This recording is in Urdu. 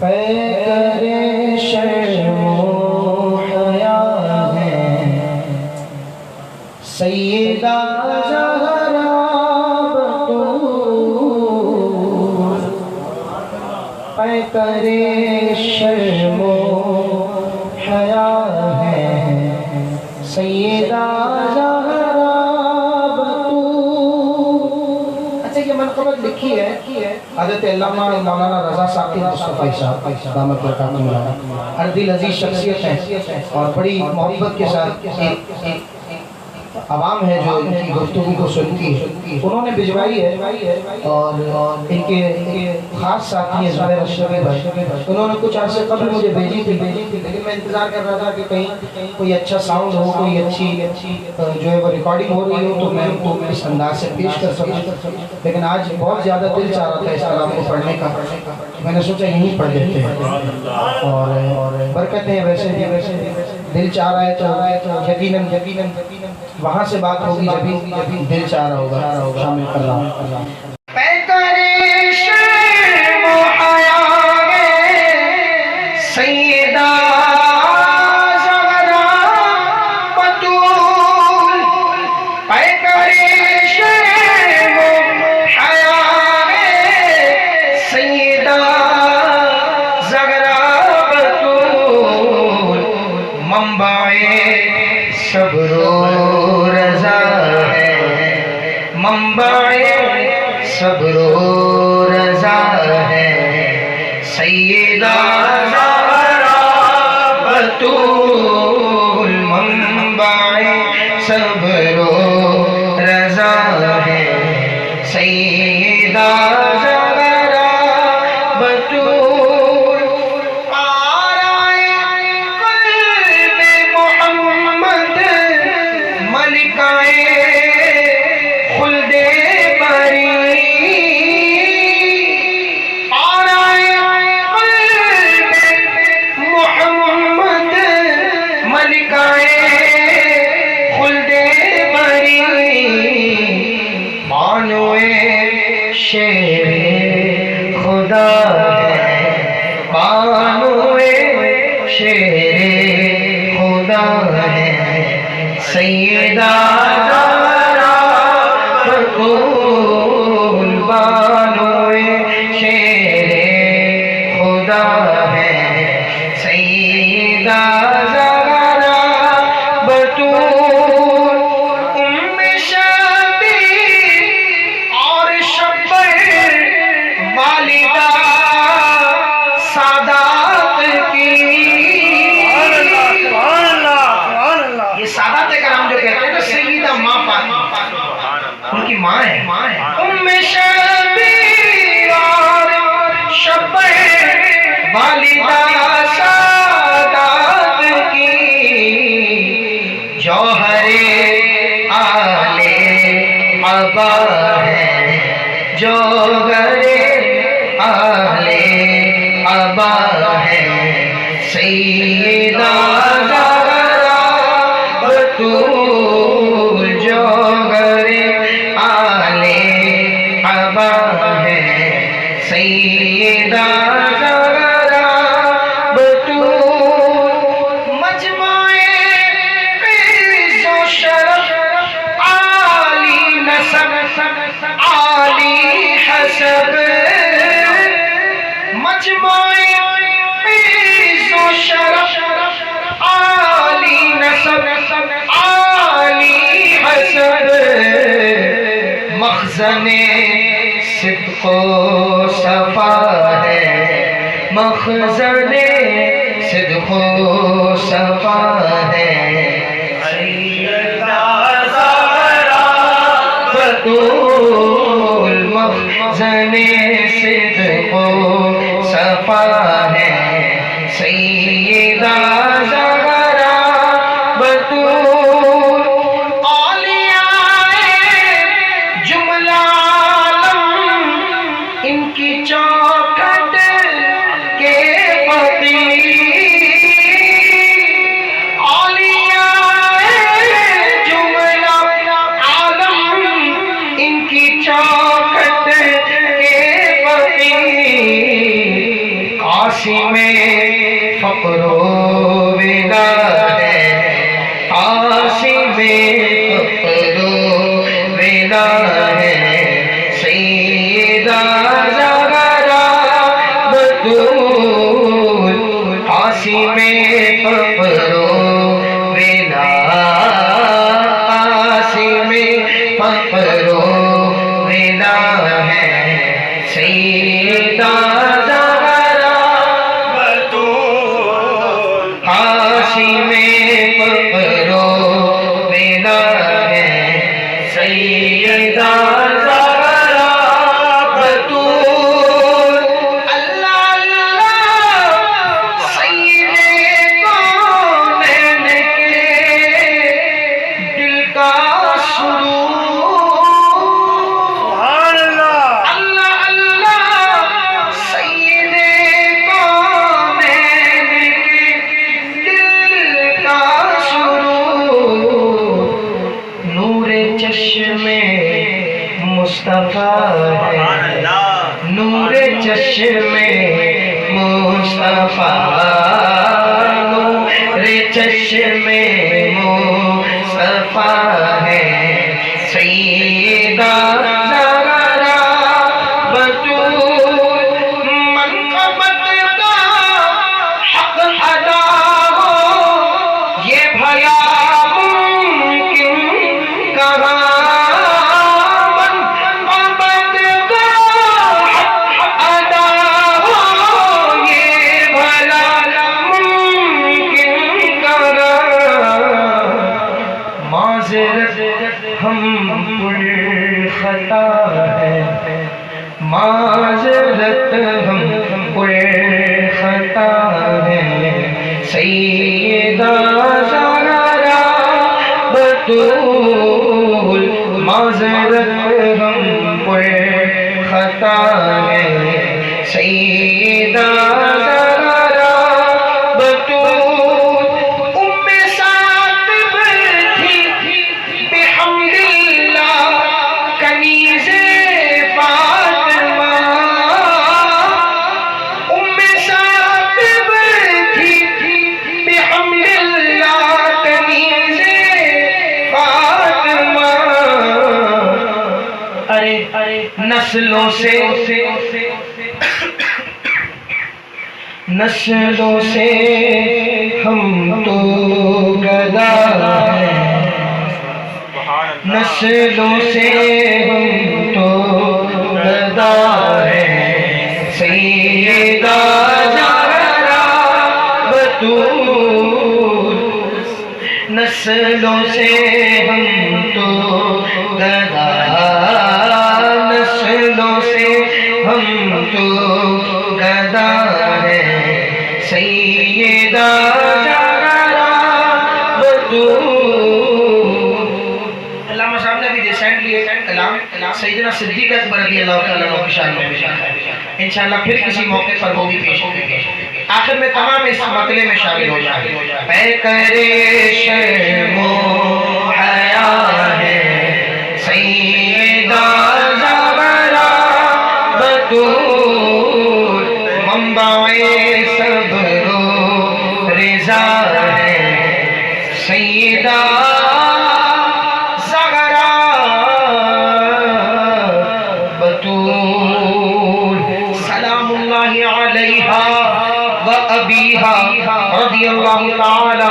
پیکر شرم و حیا ہے سیدہ زہرا بطول، پیکر شرم و حیا ہے سیدہ زہرا بطول۔ اچھا یہ منقبت لکھی ہے حضرت علامہ مولانا رضا ثاقب مصطفی صاحب دامت برکاتہم العالیہ، عرضی لذیذ شخصیت ہے اور بڑی محبت کے ساتھ عوام ہے جو ان کی گفتگو کو سنتی ہے، انہوں نے بھجوائی ہے اور ان کے خاص ساتھی ہیں زبیر اشرفی بھائی، انہوں نے کچھ عرصے قبل مجھے بھیجی تھی لیکن میں انتظار کر رہا تھا کہ کہیں کوئی اچھا ساؤنڈ ہو، کوئی اچھی جو ہے وہ ریکارڈنگ ہو رہی ہو تو میں ان کو اس انداز سے پیش کر سکوں، لیکن آج بہت زیادہ دل چاہ رہا تھا اس کلام کو پڑھنے کا، میں نے سوچا یہیں پڑھ دیتے ہیں اور برکت ہے۔ ویسے دل چاہ رہا ہے تو یقیناً وہاں سے بات ہوگی جب دل چاہ رہا ہوگا، شامل کر رہا ہوں۔ پیکر شرم و حیا ہے سیدہ زہرا بطول، پیکر شرم و حیا ہے سیدہ زہرا بطول، منبع صبر و رضا ہے، منبع صبر و رضا ہے سیدہ زہرا بطول، منبع صبر و رضا ہے سیدہ زہرا بطول، آرائے قلب محمد ملکائے خلد بری، آرائے قلب محمد ملکائے خلد بری، بانوئے شیر خدا ہے، بانوئے شیر خدا ہے سیدہ زہرا بطول، بانوئے شیر خدا ہے سیدہ زہرا بطول، ام شبیر اور شبیر والدہ سادات کی، یہ سادات کرام جو کہتے ہیں تو سیدہ ماں فاطمہ ان کی ماں ہے، ام شبیر اور شبیر والدہ سادات کی، جوہر آل عبا ہے، جوہر آل عبا ہے سیدہ زہرا بطول، جوہر آل عبا ہے سیدہ زہرا بطول، مجمع عز و شرف عالی نسب عالی حسب، مجمع عز و شرف عالی نسب عالی حسب، مخزن صدق و صفا ہے، مخزن صدق و صفا ہے سیدہ زہرا بطول، مخزن صدق و صفا ہے سیدہ زہرا بطول، اولیاء جملہ عالم ان کی چوکھٹ کے فقیر، اولیاء جملہ عالم ان کی چوکھٹ کے فقیر، عاصم فقر و ولا ہے، عاصم فقر و ولا ہے، سیدہ زہرا بطول، عاصم فقر و ولا، عاصم فقر و ولا ہے، سیدہ زہرا بطول، عاصم فقر و ولا ہے، سیدہ زہرا بطول۔ اللہ اللہ سید کونین کے دل کا سرور، سبحان اللہ۔ اللہ اللہ سید کونین کے دل کا سرور، نور چشم مصطفیٰ سبحان ہے، اللہ۔ نور چشم مصطفیٰ، نور چشم مصطفیٰ ہے، سیدہ زہرا بطول، منقبت کا حق ادا ہو یہ بھلا ممکن کہاں، منقبت کا حق ادا ہو یہ بھلا ممکن کہاں، معذرت ہم پر خطا ہے، معذرت ہم پر خطا ہے، سیدہ زہرا بطول، معذرت ہم پر خطا ہے، سیدہ زہرا بطول، ام ساطب تھی بحمد اللہ کنیز فاطمہ، ام ساطب تھی بحمد اللہ کنیز فاطمہ، ارے نسلوں سے نسلوں سے ہم تو گدا ہیں، سبحان اللہ۔ نسلوں سے ہم تو گدا ہیں، سیدہ زہرا بطول، نسلوں سے ہم تو گدا، نسلوں سے ہم تو گدا ہیں، سیدہ زہرا بطول۔ علامہ صاحب نے بھی ریسنٹلی ایک کلام سیدنا صدیق اکبر رضی اللہ تعالیٰ عنہ کی شان میں لکھا ہے، انشاءاللہ پھر کسی موقع پر وہ بھی پیش کریں گے، آخر میں تمام اس مطلع میں شامل ہو جائیں۔ پے کرے شرم و حیا ہے، سیدہ زہرا بطول، منبع صبر و رضا ہے، سیدہ زہرا بطول، سلام اللہ علیہا و ابیہا رضی اللہ تعالی